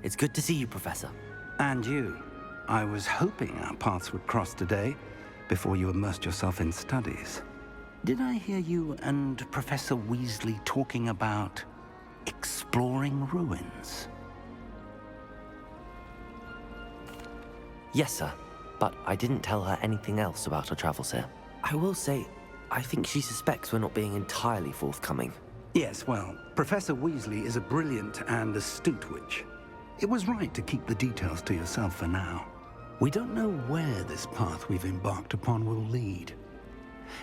It's good to see you, Professor. And you. I was hoping our paths would cross today, before you immersed yourself in studies. Did I hear you and Professor Weasley talking about exploring ruins? Yes, sir. But I didn't tell her anything else about our travels here. I will say, I think she suspects we're not being entirely forthcoming. Yes, well, Professor Weasley is a brilliant and astute witch. It was right to keep the details to yourself for now. We don't know where this path we've embarked upon will lead.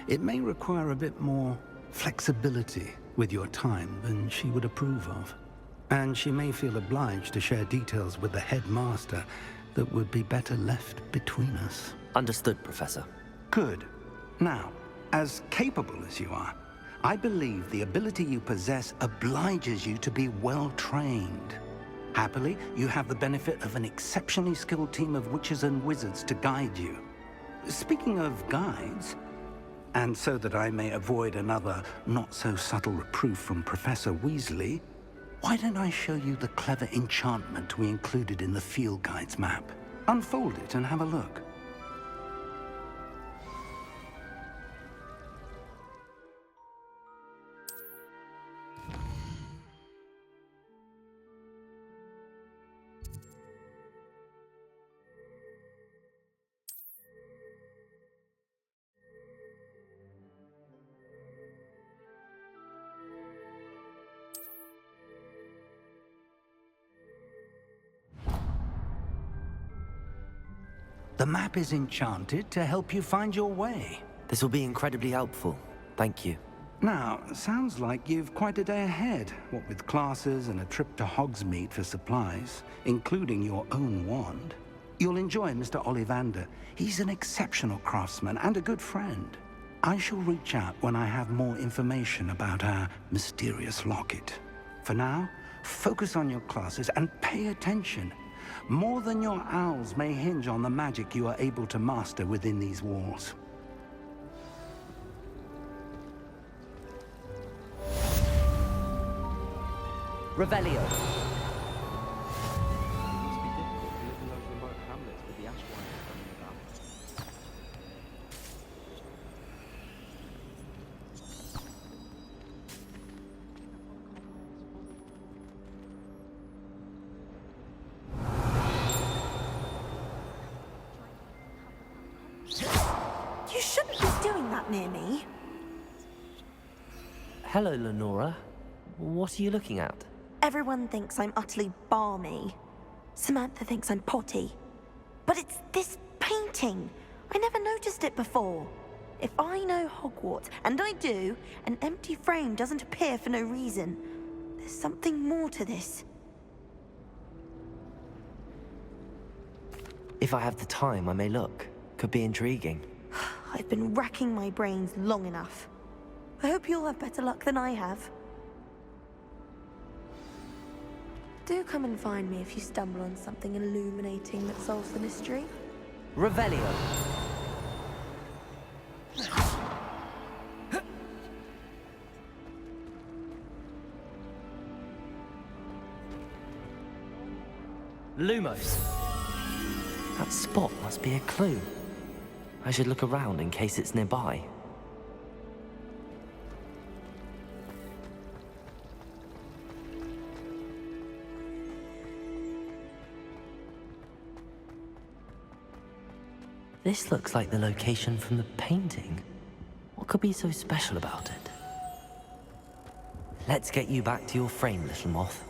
It may require a bit more flexibility with your time than she would approve of. And she may feel obliged to share details with the headmaster that would be better left between us. Understood, Professor. Good. Now, as capable as you are, I believe the ability you possess obliges you to be well-trained. Happily, you have the benefit of an exceptionally skilled team of witches and wizards to guide you. Speaking of guides, and so that I may avoid another not-so-subtle reproof from Professor Weasley, why don't I show you the clever enchantment we included in the field guide's map? Unfold it and have a look. The map is enchanted to help you find your way. This will be incredibly helpful. Thank you. Now, sounds like you've quite a day ahead, what with classes and a trip to Hogsmeade for supplies, including your own wand. You'll enjoy Mr. Ollivander. He's an exceptional craftsman and a good friend. I shall reach out when I have more information about our mysterious locket. For now, focus on your classes and pay attention. More than your owls may hinge on the magic you are able to master within these walls. Revelio. You shouldn't be doing that near me. Hello, Lenora. What are you looking at? Everyone thinks I'm utterly balmy. Samantha thinks I'm potty. But it's this painting. I never noticed it before. If I know Hogwarts, and I do, an empty frame doesn't appear for no reason. There's something more to this. If I have the time, I may look. Could be intriguing. I've been racking my brains long enough. I hope you'll have better luck than I have. Do come and find me if you stumble on something illuminating that solves the mystery. Revelio. Lumos. That spot must be a clue. I should look around in case it's nearby. This looks like the location from the painting. What could be so special about it? Let's get you back to your frame, little moth.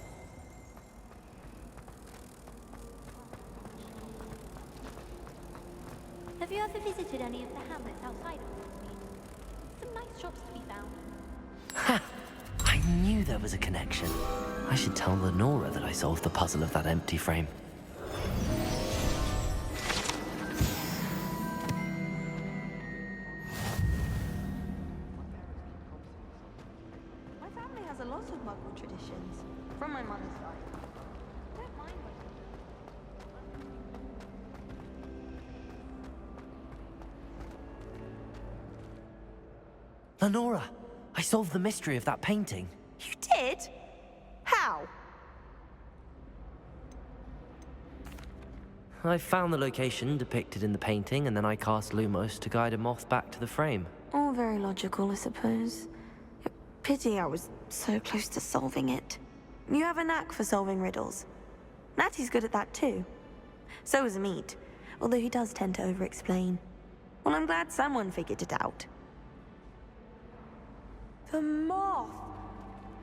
Have you ever visited any of the hamlets outside of Hogsmeade? Some nice shops to be found. Ha! I knew there was a connection. I should tell Lenora that I solved the puzzle of that empty frame. My family has a lot of Muggle traditions, from my mother's side. Don't mind what Lenora, I solved the mystery of that painting. You did? How? I found the location depicted in the painting, and then I cast Lumos to guide a moth back to the frame. All very logical, I suppose. Pity I was so close to solving it. You have a knack for solving riddles. Natty's good at that too. So is Amit, although he does tend to over-explain. Well, I'm glad someone figured it out. The moth!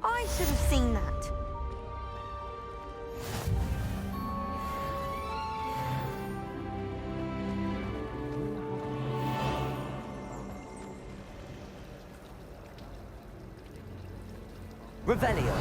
I should have seen that. Revelio.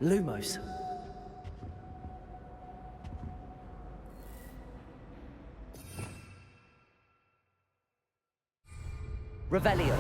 Lumos. Revelio.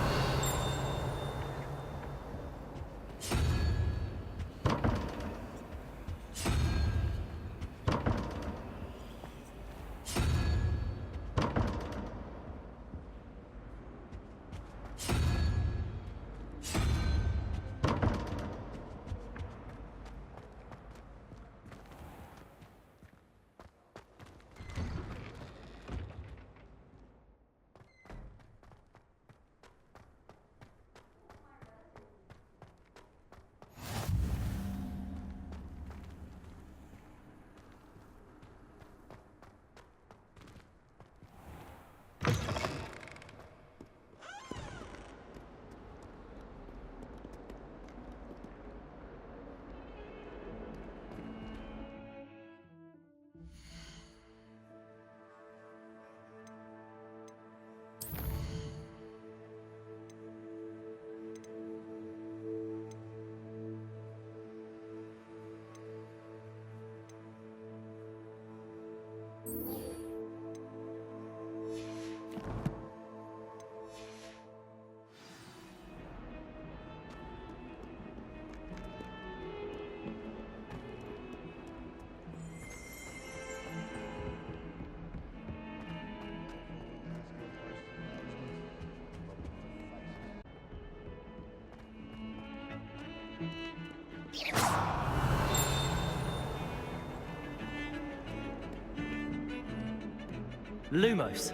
Lumos.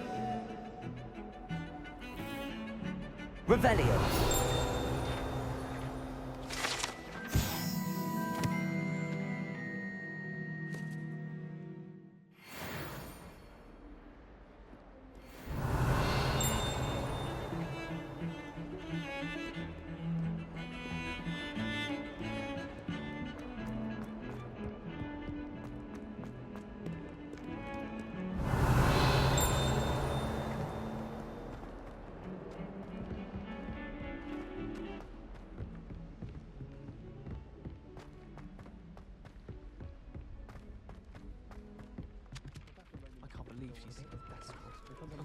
Revelio.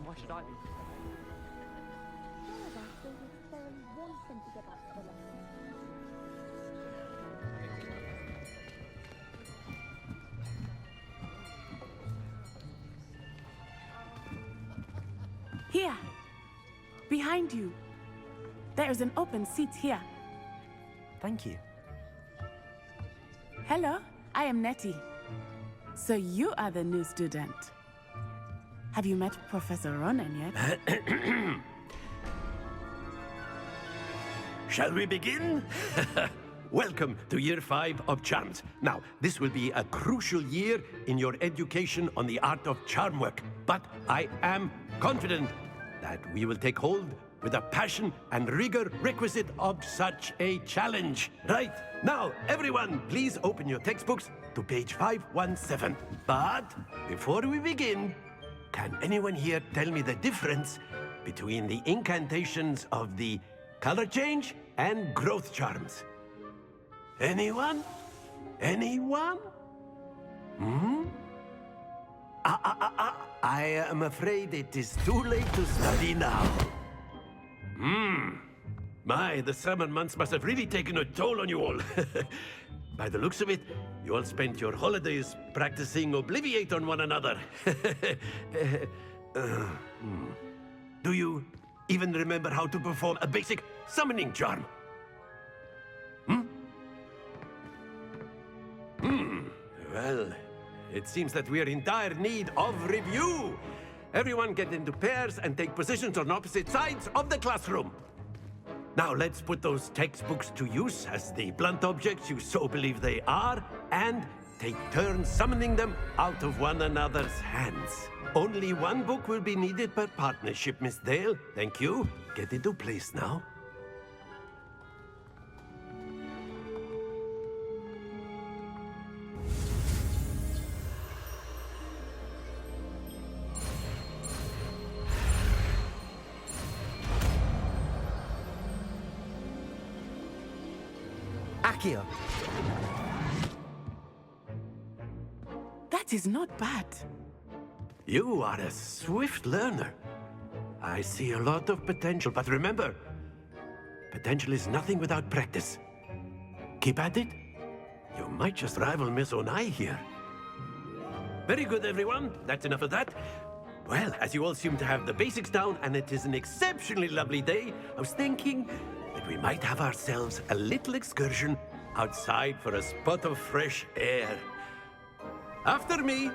Why should I be? Here, behind you. There is an open seat here. Thank you. Hello, I am Nettie. So you are the new student. Have you met Professor Ronan yet? Shall we begin? Welcome to Year 5 of Charms. Now, this will be a crucial year in your education on the art of charm work. But I am confident that we will take hold with the passion and rigor requisite of such a challenge. Right, now, everyone, please open your textbooks to page 517. But before we begin, can anyone here tell me the difference between the incantations of the color change and growth charms? Anyone? Anyone? I am afraid it is too late to study now. My, the summer months must have really taken a toll on you all. By the looks of it, you all spent your holidays practicing Obliviate on one another. Do you even remember how to perform a basic summoning charm? Well, it seems that we are in dire need of review. Everyone get into pairs and take positions on opposite sides of the classroom. Now let's put those textbooks to use as the blunt objects you so believe they are, and take turns summoning them out of one another's hands. Only one book will be needed per partnership, Miss Dale. Thank you. Get into place now. Accio. That is not bad. You are a swift learner. I see a lot of potential, but remember, potential is nothing without practice. Keep at it. You might just rival Miss Onai here. Very good, everyone. That's enough of that. Well, as you all seem to have the basics down, and it is an exceptionally lovely day, I was thinking that we might have ourselves a little excursion outside for a spot of fresh air. After me.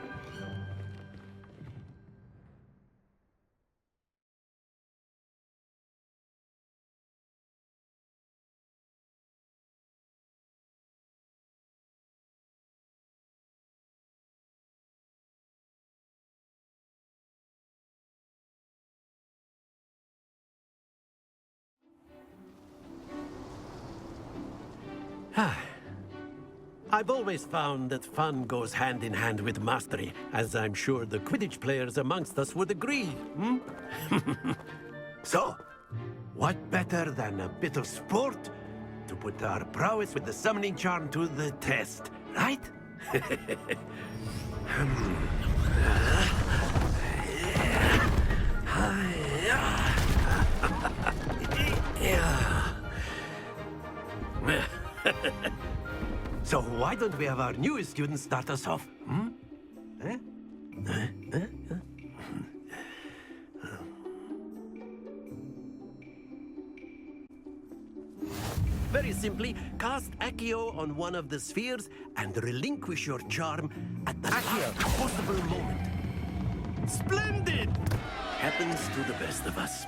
I've always found that fun goes hand in hand with mastery, as I'm sure the Quidditch players amongst us would agree. So, what better than a bit of sport to put our prowess with the summoning charm to the test, right? So why don't we have our newest student start us off? Very simply, cast Accio on one of the spheres and relinquish your charm at the last possible moment. Splendid! Happens to the best of us.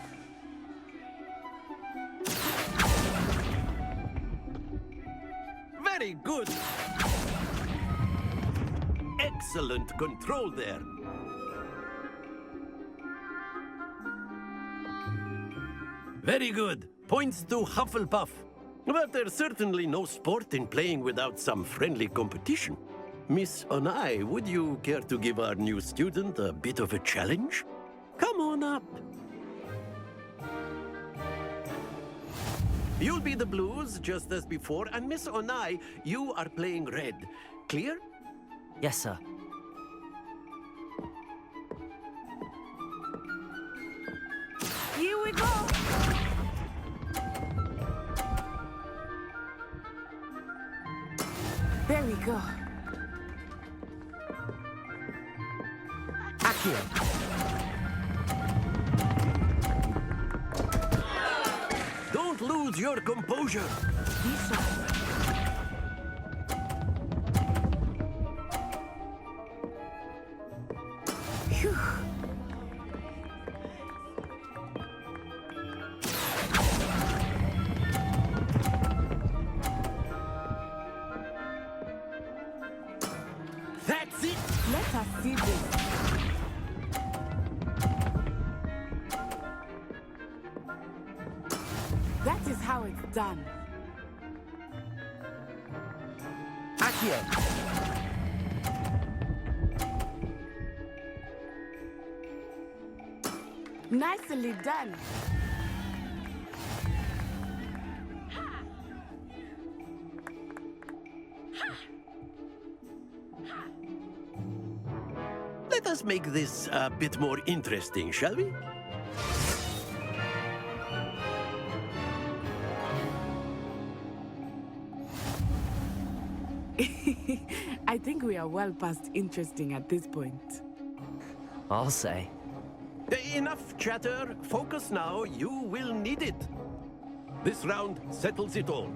Very good. Excellent control there. Very good. Points to Hufflepuff. But there's certainly no sport in playing without some friendly competition. Miss Onai, would you care to give our new student a bit of a challenge? Come on up. You'll be the blues, just as before, and Miss Onai, you are playing red. Clear? Yes, sir. Here we go. There we go. Accio. Don't lose your composure. Phew. That's it. Let us see this. Accio! Nicely done. Let us make this a bit more interesting, shall we? I think we are well past interesting at this point. I'll say. Enough chatter. Focus now. You will need it. This round settles it all.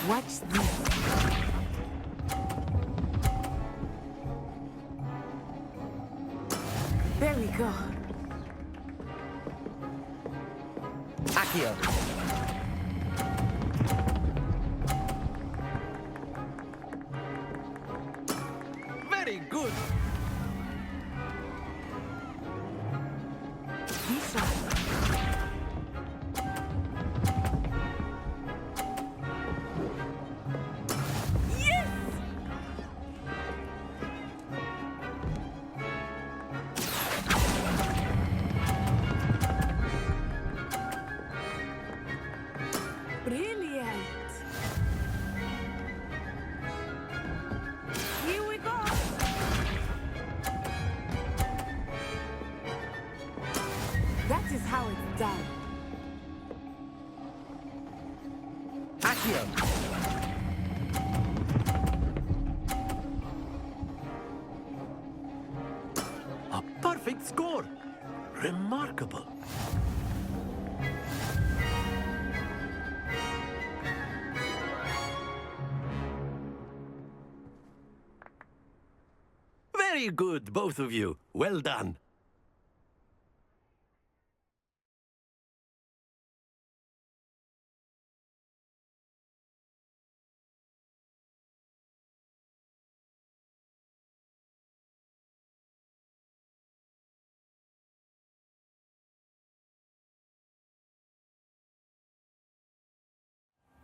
Watch this. There we go. Accio! Very good. Lisa. Yes! Brilliant. Here we go. That is how it's done. Accio! A perfect score. Remarkable. Very good, both of you. Well done.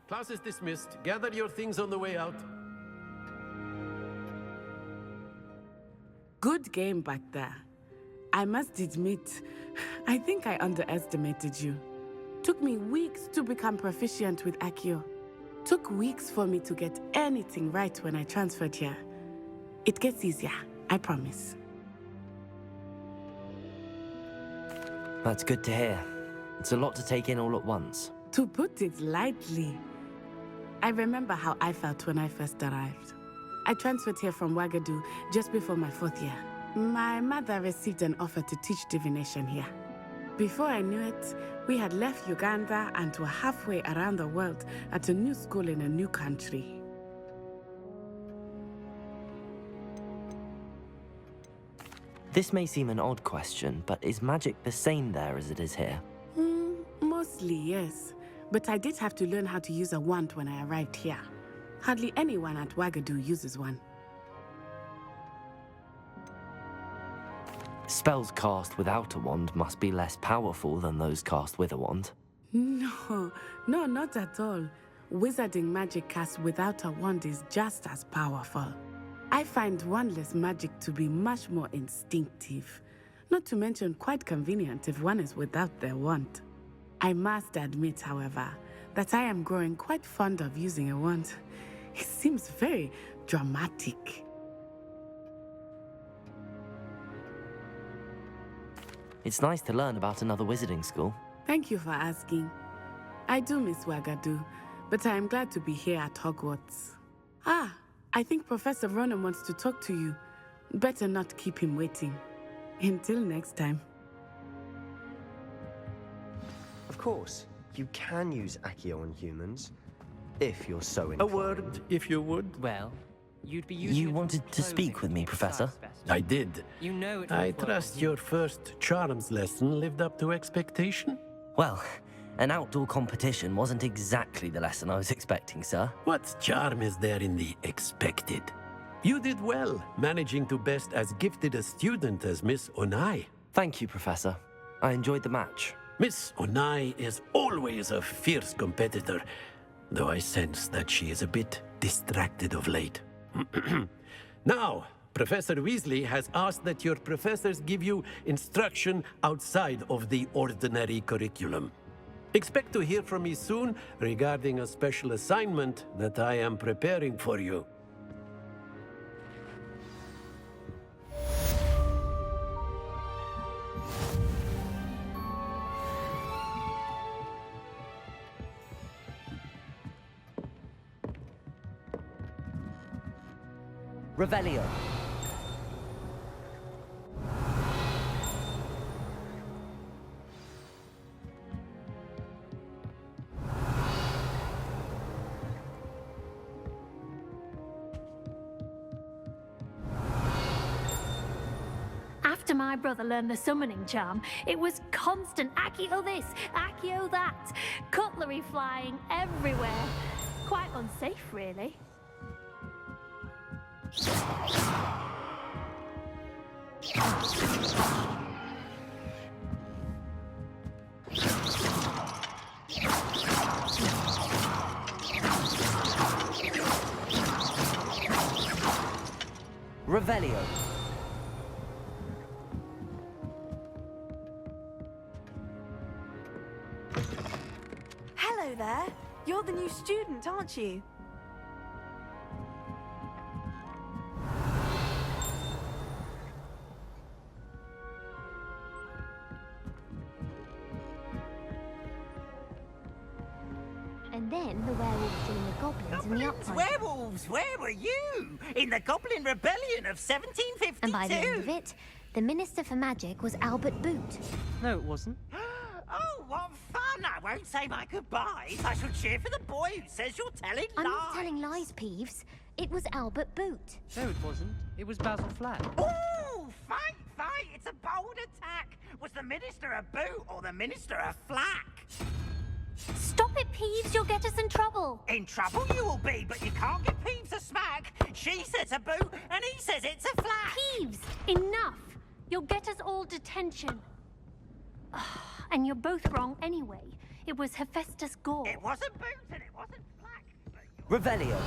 Class is dismissed. Gather your things on the way out. Good game back there. I must admit, I think I underestimated you. Took me weeks to become proficient with Accio. Took weeks for me to get anything right when I transferred here. It gets easier, I promise. That's good to hear. It's a lot to take in all at once. To put it lightly, I remember how I felt when I first arrived. I transferred here from Ouagadougou just before my 4th year. My mother received an offer to teach divination here. Before I knew it, we had left Uganda and were halfway around the world at a new school in a new country. This may seem an odd question, but is magic the same there as it is here? Mostly, yes. But I did have to learn how to use a wand when I arrived here. Hardly anyone at Ouagadougou uses one. Spells cast without a wand must be less powerful than those cast with a wand. No, not at all. Wizarding magic cast without a wand is just as powerful. I find wandless magic to be much more instinctive. Not to mention quite convenient if one is without their wand. I must admit, however, that I am growing quite fond of using a wand. It seems very dramatic. It's nice to learn about another wizarding school. Thank you for asking. I do miss Ouagadougou, but I am glad to be here at Hogwarts. I think Professor Ronan wants to talk to you. Better not keep him waiting. Until next time. Of course, you can use Accio on humans, if you're so A inclined. word, if you would. Well, you'd be using You it for wanted to speak with me, Professor? I did. You know it I won't work trust on your humans. first charms lesson lived up to expectation. Well, an outdoor competition wasn't exactly the lesson I was expecting, sir. What charm is there in the expected? You did well, managing to best as gifted a student as Miss Onai. Thank you, Professor. I enjoyed the match. Miss Onai is always a fierce competitor. though I sense that she is a bit distracted of late. Now, Professor Weasley has asked that your professors give you instruction outside of the ordinary curriculum. Expect to hear from me soon regarding a special assignment that I am preparing for you. Revelio. After my brother learned the summoning charm, it was constant Accio this, Accio that, cutlery flying everywhere. Quite unsafe, really. Revelio. Hello there. You're the new student, aren't you? And then the werewolves joined the goblins in the uprising. Werewolves, where were you? In the Goblin Rebellion of 1752. And by the end of it, the Minister for Magic was Albert Boot. No, it wasn't. Oh, what fun! I won't say my goodbyes. I shall cheer for the boy who says you're telling I'm lies. not telling lies, Peeves. It was Albert Boot. No, it wasn't. It was Basil Flat. Ooh, fight, fight! It's a bold attack. Was the Minister a boot or the Minister a flack? Stop it, Peeves. You'll get us in trouble. In trouble you will be, but you can't give Peeves a smack. She says a boot, and he says it's a flack. Peeves, enough. You'll get us all detention. And you're both wrong anyway. It was Hephaestus Gore. It wasn't boot and it wasn't flack. Revelio.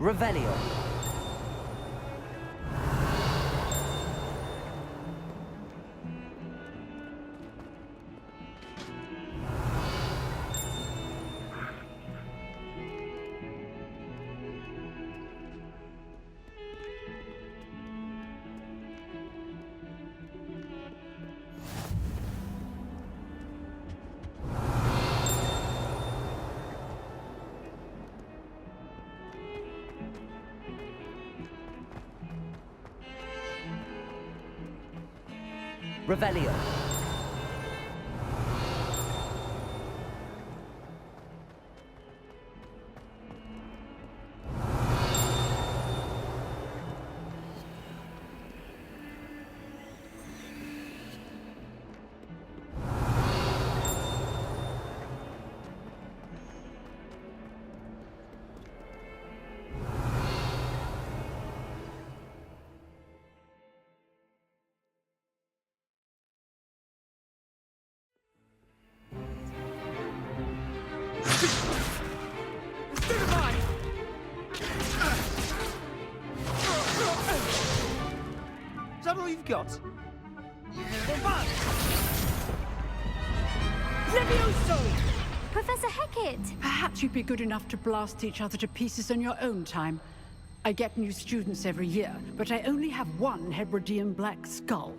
Revelio. Revelio. Is that all you've got? Levioso! Professor Hecat! Perhaps you'd be good enough to blast each other to pieces on your own time. I get new students every year, but I only have one Hebridean black skull.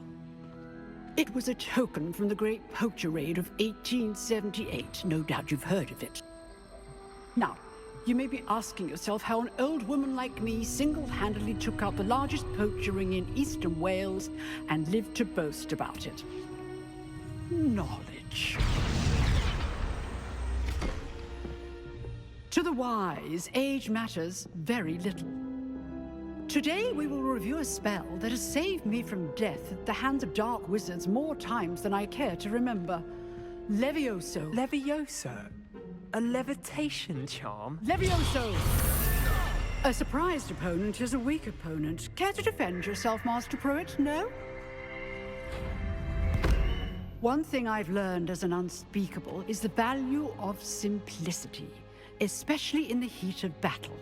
It was a token from the Great Poacher Raid of 1878. No doubt you've heard of it. Now, you may be asking yourself how an old woman like me single-handedly took out the largest poacher ring in eastern Wales and lived to boast about it. Knowledge. To the wise, age matters very little. Today we will review a spell that has saved me from death at the hands of dark wizards more times than I care to remember. Levioso. Levioso? A levitation charm? Levioso! A surprised opponent is a weak opponent. Care to defend yourself, Master Pruitt? No? One thing I've learned as an unspeakable is the value of simplicity, especially in the heat of battle.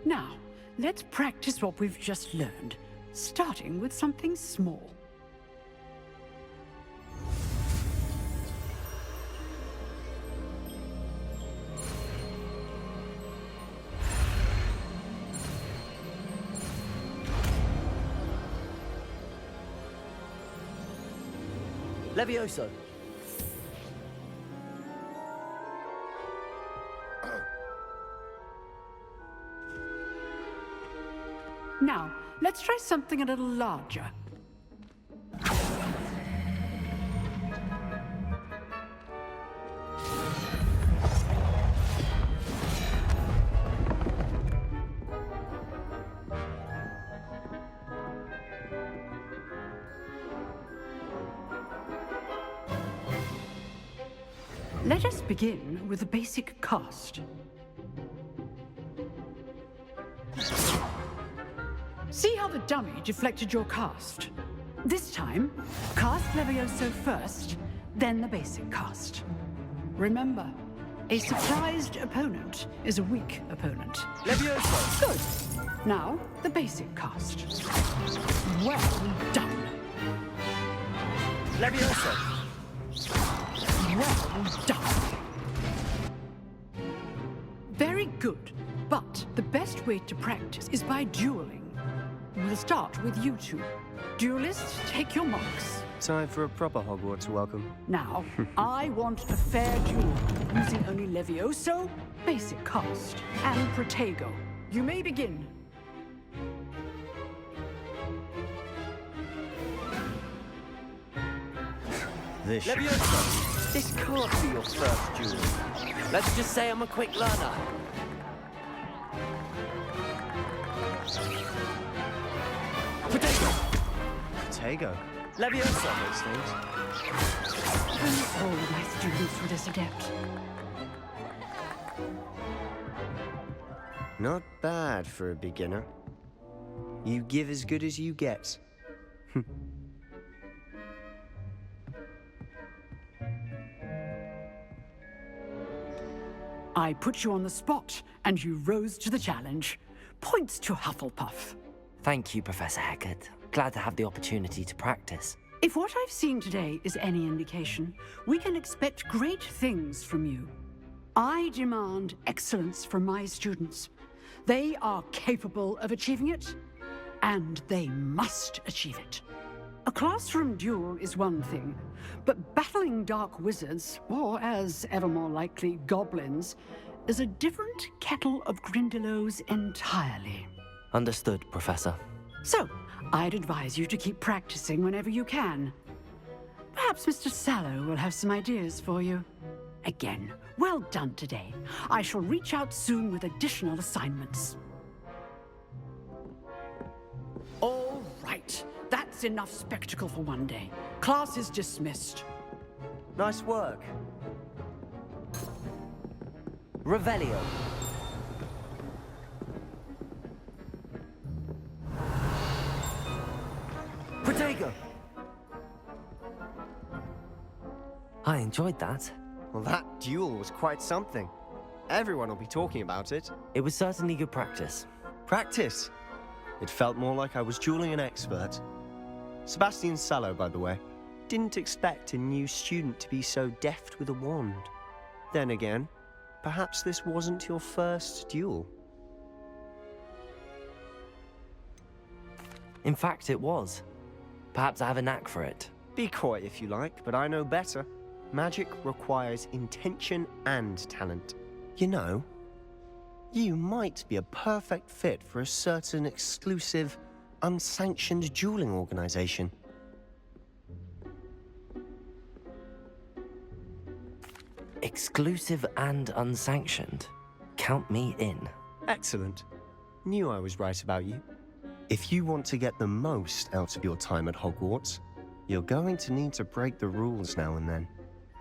Now, let's practice what we've just learned, starting with something small. Levioso. Now, let's try something a little larger. Let us begin with a basic cast. See how the dummy deflected your cast? This time, cast Levioso first, then the basic cast. Remember, a surprised opponent is a weak opponent. Levioso! Good. Now, the basic cast. Well done. Levioso! Well done. Very good, but the best way to practice is by dueling. We'll start with you two. Duelists, take your marks. Time for a proper Hogwarts welcome. Now, I want a fair duel, using only Levioso, basic cast, and Protego. You may begin. This Levioso! This can't be your first duel. Let's just say I'm a quick learner. Protego. Levioso! Those things. All my students were this adept. Not bad for a beginner. You give as good as you get. I put you on the spot, and you rose to the challenge. Points to Hufflepuff. Thank you, Professor Hecat. Glad to have the opportunity to practice. If what I've seen today is any indication, we can expect great things from you. I demand excellence from my students. They are capable of achieving it, and they must achieve it. A classroom duel is one thing, but battling dark wizards, or as ever more likely, goblins, is a different kettle of Grindylows entirely. Understood, Professor. So, I'd advise you to keep practicing whenever you can. Perhaps Mr. Sallow will have some ideas for you. Again, well done today. I shall reach out soon with additional assignments. All right. That's enough spectacle for one day. Class is dismissed. Nice work. Revelio. Protego! I enjoyed that. Well, that duel was quite something. Everyone will be talking about it. It was certainly good practice. Practice? It felt more like I was dueling an expert. Sebastian Sallow, by the way. Didn't expect a new student to be so deft with a wand. Then again, perhaps this wasn't your first duel. In fact, it was. Perhaps I have a knack for it. Be coy if you like, but I know better. Magic requires intention and talent. You know, you might be a perfect fit for a certain exclusive, unsanctioned dueling organization. Exclusive and unsanctioned. Count me in. Excellent. Knew I was right about you. If you want to get the most out of your time at Hogwarts, you're going to need to break the rules now and then.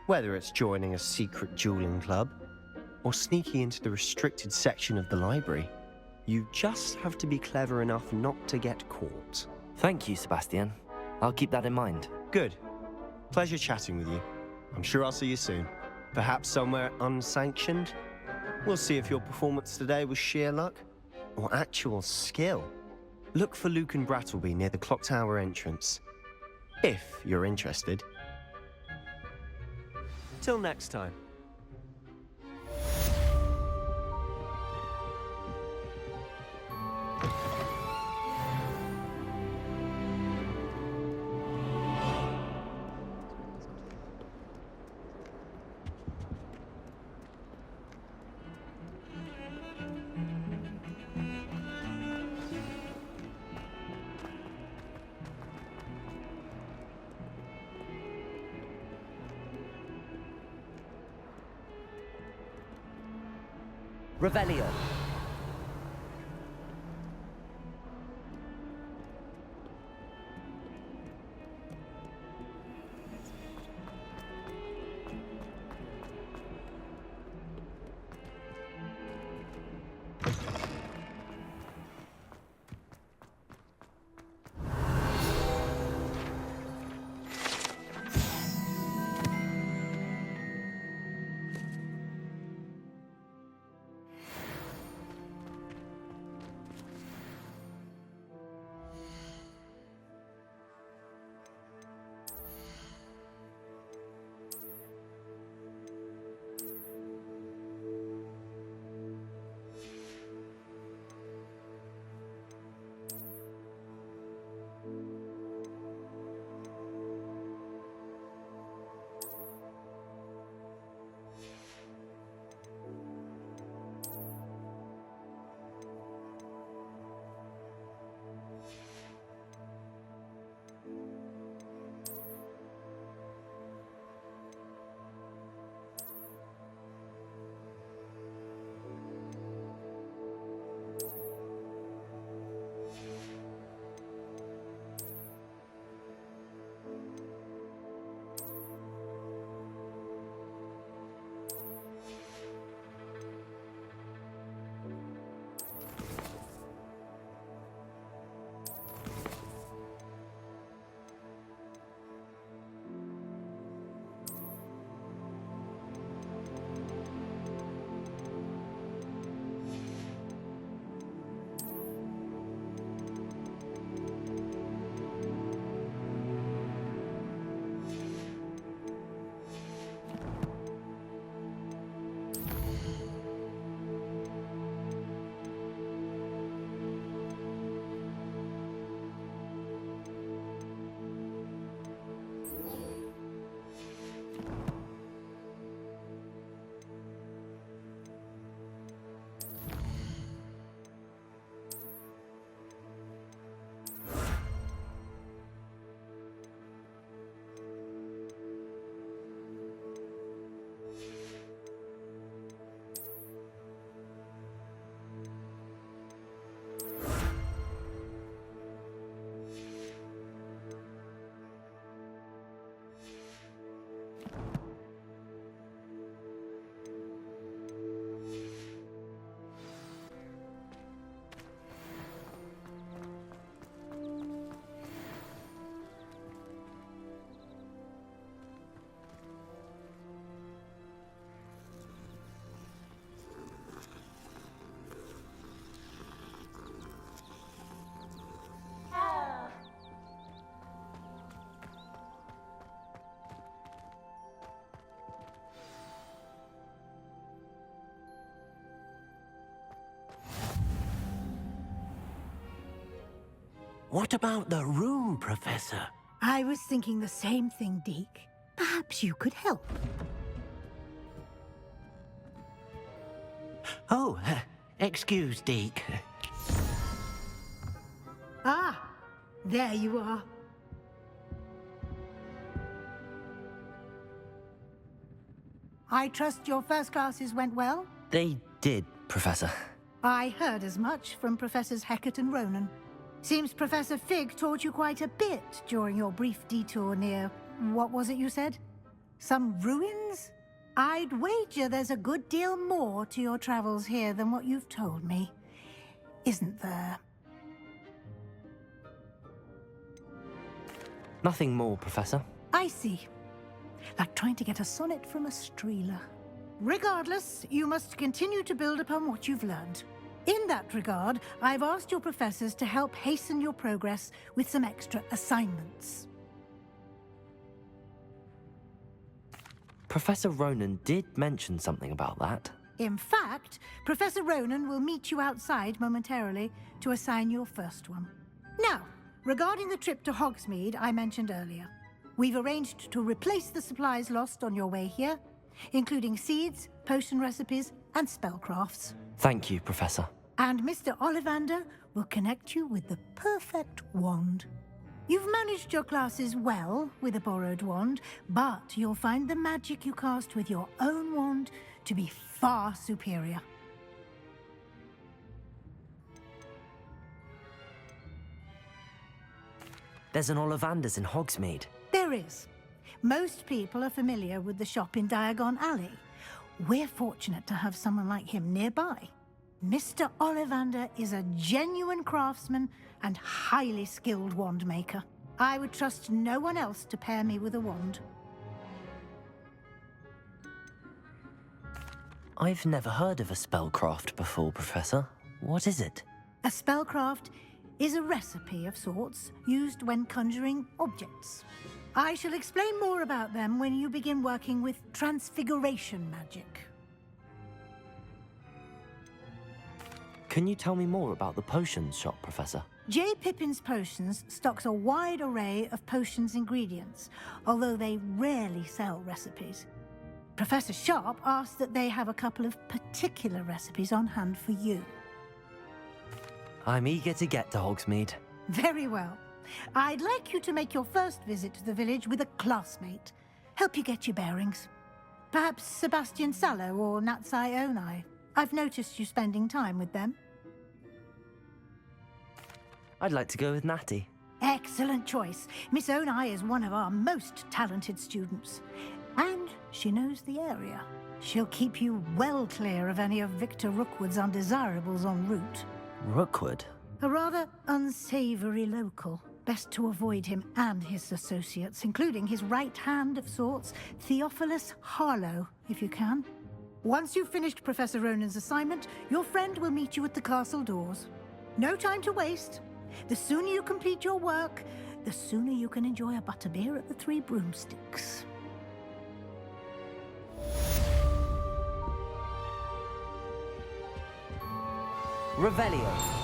Whether it's joining a secret dueling club, or sneaking into the restricted section of the library, you just have to be clever enough not to get caught. Thank you, Sebastian. I'll keep that in mind. Good. Pleasure chatting with you. I'm sure I'll see you soon. Perhaps somewhere unsanctioned? We'll see if your performance today was sheer luck or actual skill. Look for Luke and Brattleby near the clock tower entrance, if you're interested. Till next time. Revelio. What about the room, Professor? I was thinking the same thing, Deke. Perhaps you could help. Oh, excuse, Deke. Ah, there you are. I trust your first classes went well? They did, Professor. I heard as much from Professors Hecat and Ronan. Seems Professor Fig taught you quite a bit during your brief detour near... what was it you said? Some ruins? I'd wager there's a good deal more to your travels here than what you've told me. Isn't there? Nothing more, Professor. I see. Like trying to get a sonnet from a streeler. Regardless, you must continue to build upon what you've learned. In that regard, I've asked your professors to help hasten your progress with some extra assignments. Professor Ronan did mention something about that. In fact, Professor Ronan will meet you outside momentarily to assign your first one. Now, regarding the trip to Hogsmeade I mentioned earlier, we've arranged to replace the supplies lost on your way here, including seeds, potion recipes, and spellcrafts. Thank you, Professor. And Mr. Ollivander will connect you with the perfect wand. You've managed your classes well with a borrowed wand, but you'll find the magic you cast with your own wand to be far superior. There's an Ollivander's in Hogsmeade. There is. Most people are familiar with the shop in Diagon Alley. We're fortunate to have someone like him nearby. Mr. Ollivander is a genuine craftsman and highly skilled wand maker. I would trust no one else to pair me with a wand. I've never heard of a spellcraft before, Professor. What is it? A spellcraft is a recipe of sorts used when conjuring objects. I shall explain more about them when you begin working with transfiguration magic. Can you tell me more about the potions shop, Professor? J. Pippin's Potions stocks a wide array of potions ingredients, although they rarely sell recipes. Professor Sharp asked that they have a couple of particular recipes on hand for you. I'm eager to get to Hogsmeade. Very well. I'd like you to make your first visit to the village with a classmate. Help you get your bearings. Perhaps Sebastian Sallow or Natsai Onai. I've noticed you spending time with them. I'd like to go with Natty. Excellent choice. Miss Onai is one of our most talented students. And she knows the area. She'll keep you well clear of any of Victor Rookwood's undesirables en route. Rookwood? A rather unsavory local. Best to avoid him and his associates, including his right hand of sorts, Theophilus Harlow, if you can. Once you've finished Professor Ronan's assignment, your friend will meet you at the castle doors. No time to waste. The sooner you complete your work, the sooner you can enjoy a butterbeer at the Three Broomsticks. Revelio.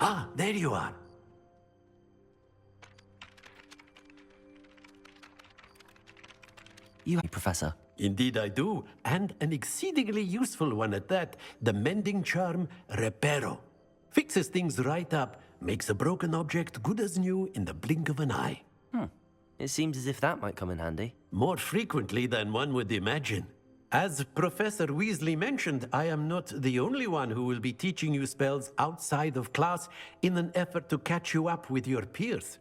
Ah, there you are. You, Professor? Indeed I do, and an exceedingly useful one at that. The mending charm Reparo. Fixes things right up, makes a broken object good as new in the blink of an eye. It seems as if that might come in handy. More frequently than one would imagine. As Professor Weasley mentioned, I am not the only one who will be teaching you spells outside of class in an effort to catch you up with your peers.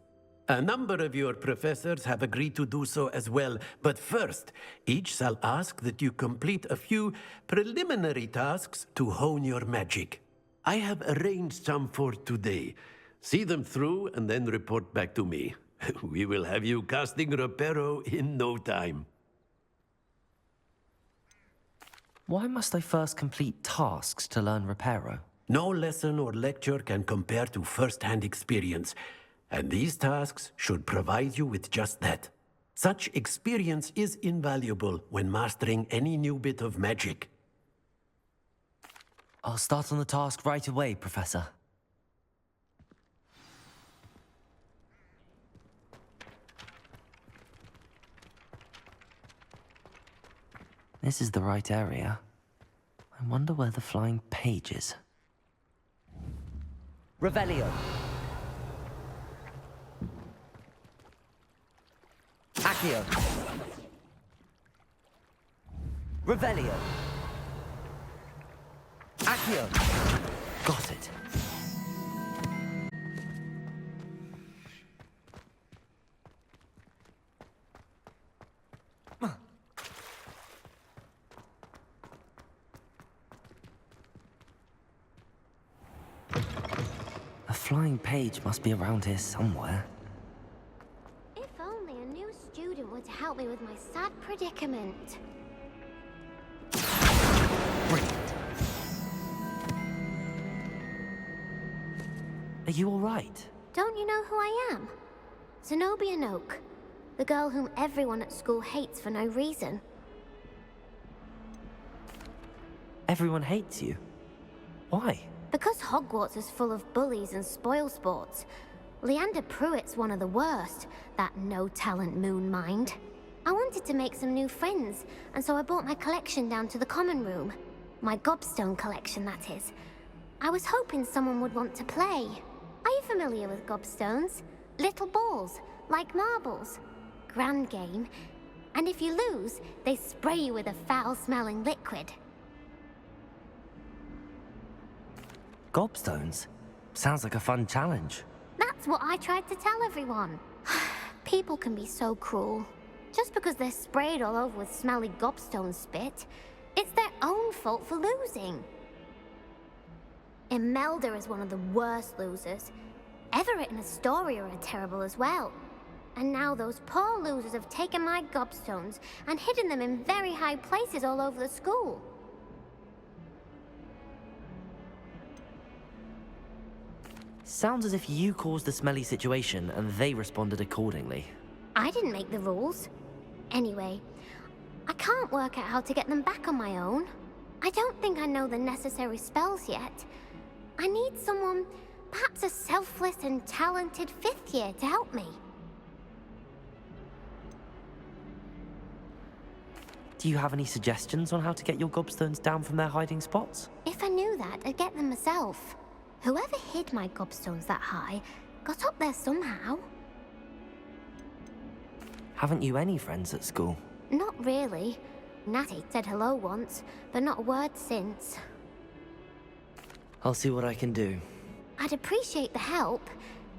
A number of your professors have agreed to do so as well, but first, each shall ask that you complete a few preliminary tasks to hone your magic. I have arranged some for today. See them through and then report back to me. We will have you casting Reparo in no time. Why must I first complete tasks to learn Reparo? No lesson or lecture can compare to first-hand experience, and these tasks should provide you with just that. Such experience is invaluable when mastering any new bit of magic. I'll start on the task right away, Professor. This is the right area. I wonder where the flying page is. Revelio. Accio. Revelio. Accio. Got it. A flying page must be around here somewhere. If only a new student would help me with my sad predicament. Brilliant. Are you all right? Don't you know who I am? Zenobia Noak, the girl whom everyone at school hates for no reason. Everyone hates you. Why? Because Hogwarts is full of bullies and spoilsports. Leander Pruitt's one of the worst, that no-talent moon mind. I wanted to make some new friends, and so I brought my collection down to the common room. My gobstone collection, that is. I was hoping someone would want to play. Are you familiar with gobstones? Little balls, like marbles. Grand game. And if you lose, they spray you with a foul-smelling liquid. Gobstones? Sounds like a fun challenge. That's what I tried to tell everyone. People can be so cruel. Just because they're sprayed all over with smelly gobstone spit, it's their own fault for losing. Imelda is one of the worst losers. Everett and Astoria are terrible as well. And now those poor losers have taken my gobstones and hidden them in very high places all over the school. Sounds as if you caused the smelly situation and they responded accordingly. I didn't make the rules. Anyway, I can't work out how to get them back on my own. I don't think I know the necessary spells yet. I need someone, perhaps a selfless and talented fifth year to help me. Do you have any suggestions on how to get your gobstones down from their hiding spots? If I knew that, I'd get them myself. Whoever hid my gobstones that high got up there somehow. Haven't you any friends at school? Not really. Natty said hello once, but not a word since. I'll see what I can do. I'd appreciate the help.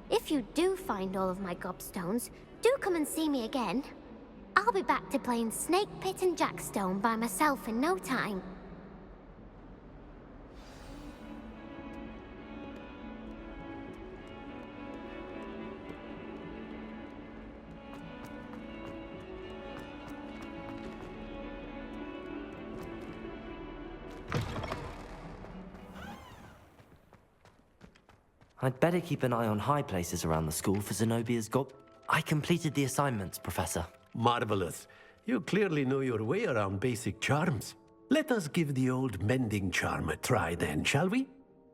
If you do find all of my gobstones, do come and see me again. I'll be back to playing Snake Pit and Jackstone by myself in no time. I'd better keep an eye on high places around the school for Zenobia's I completed the assignments, Professor. Marvelous. You clearly know your way around basic charms. Let us give the old mending charm a try then, shall we?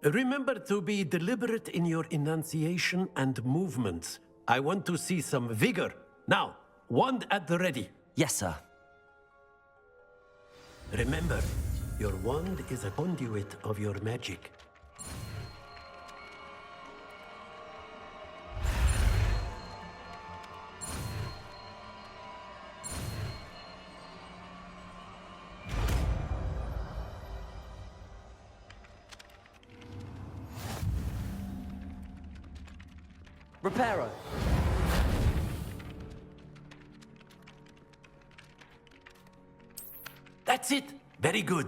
Remember to be deliberate in your enunciation and movements. I want to see some vigor. Now, wand at the ready. Yes, sir. Remember, your wand is a conduit of your magic. Reparo. That's it. Very good.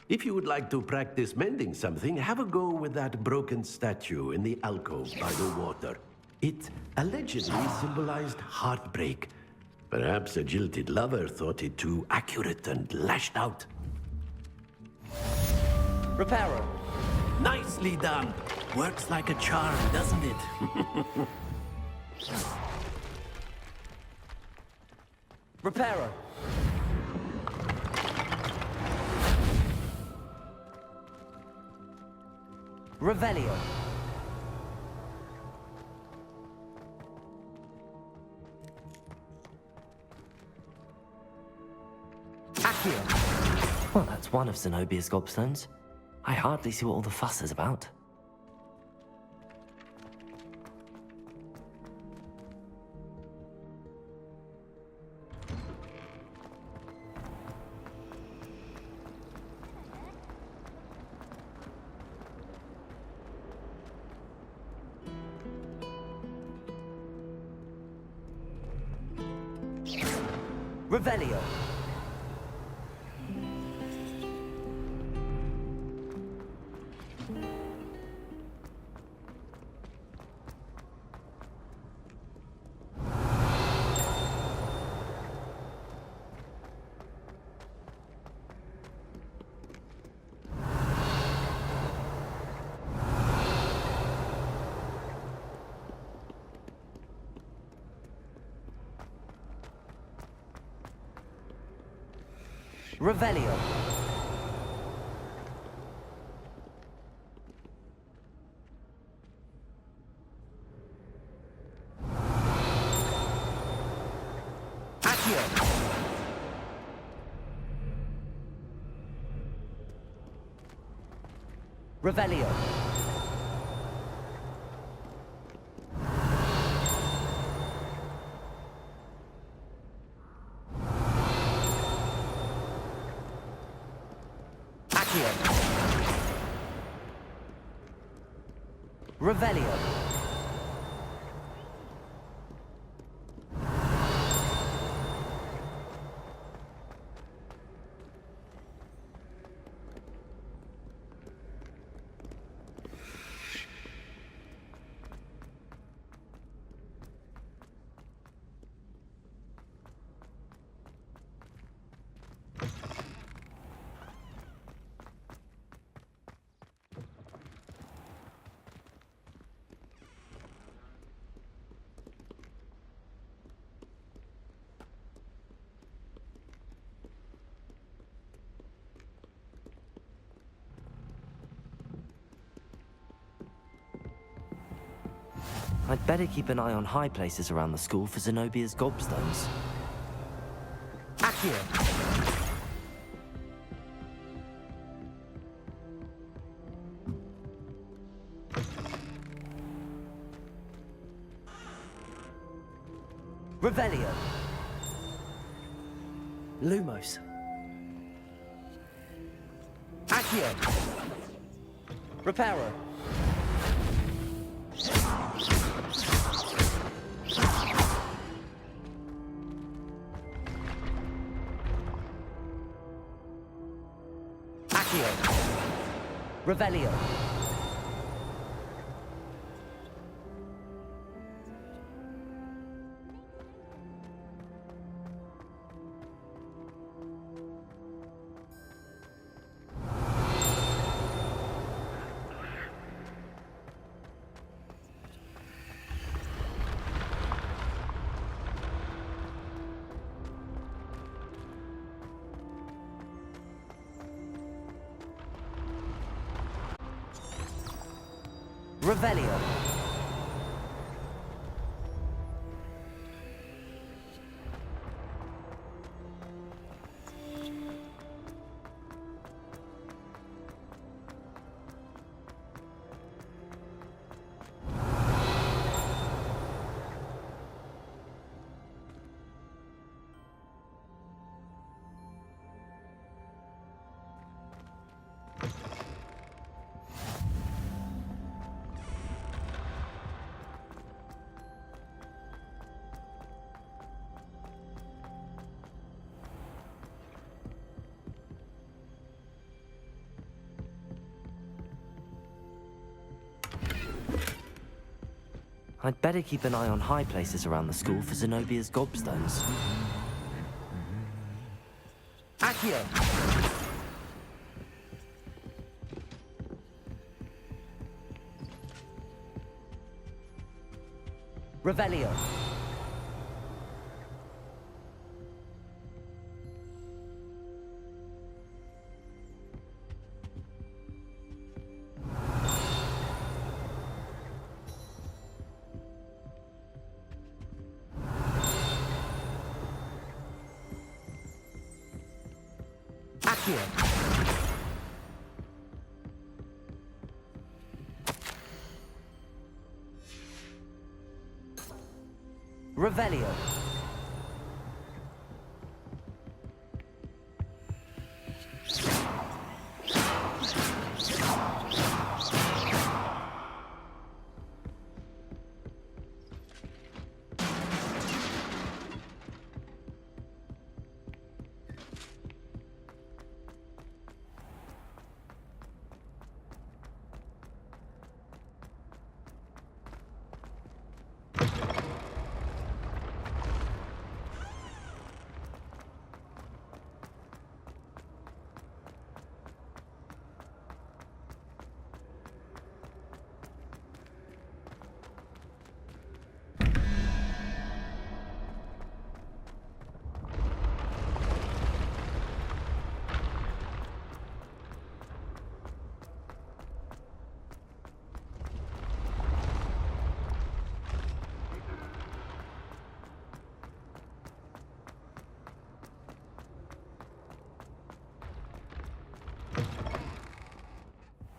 If you would like to practice mending something, have a go with that broken statue in the alcove by the water. It allegedly symbolized heartbreak. Perhaps a jilted lover thought it too accurate and lashed out. Reparo. Nicely done. Works like a charm, doesn't it? Reparo. Revelio. Accio. Well, that's one of Zenobia's gobstones. I hardly see what all the fuss is about. Revelio. Revelio. Accio. Revelio. Revelio. I'd better keep an eye on high places around the school for Zenobia's gobstones. Accio. Revelio. Lumos. Accio. Reparo. Revelio. Revelio. I'd better keep an eye on high places around the school for Zenobia's gobstones. Accio! Revelio! Accio! Revelio!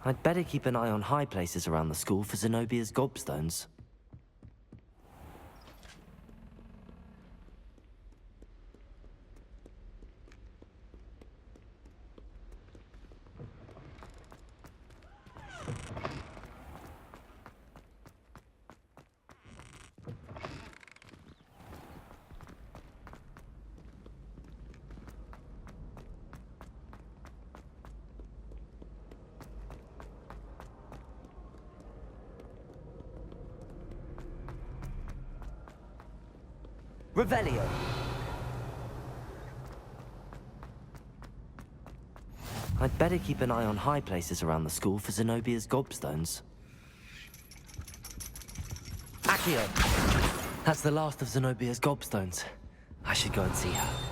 I'd better keep an eye on high places around the school for Zenobia's gobstones. Revelio! I'd better keep an eye on high places around the school for Zenobia's gobstones. Accio! That's the last of Zenobia's gobstones. I should go and see her.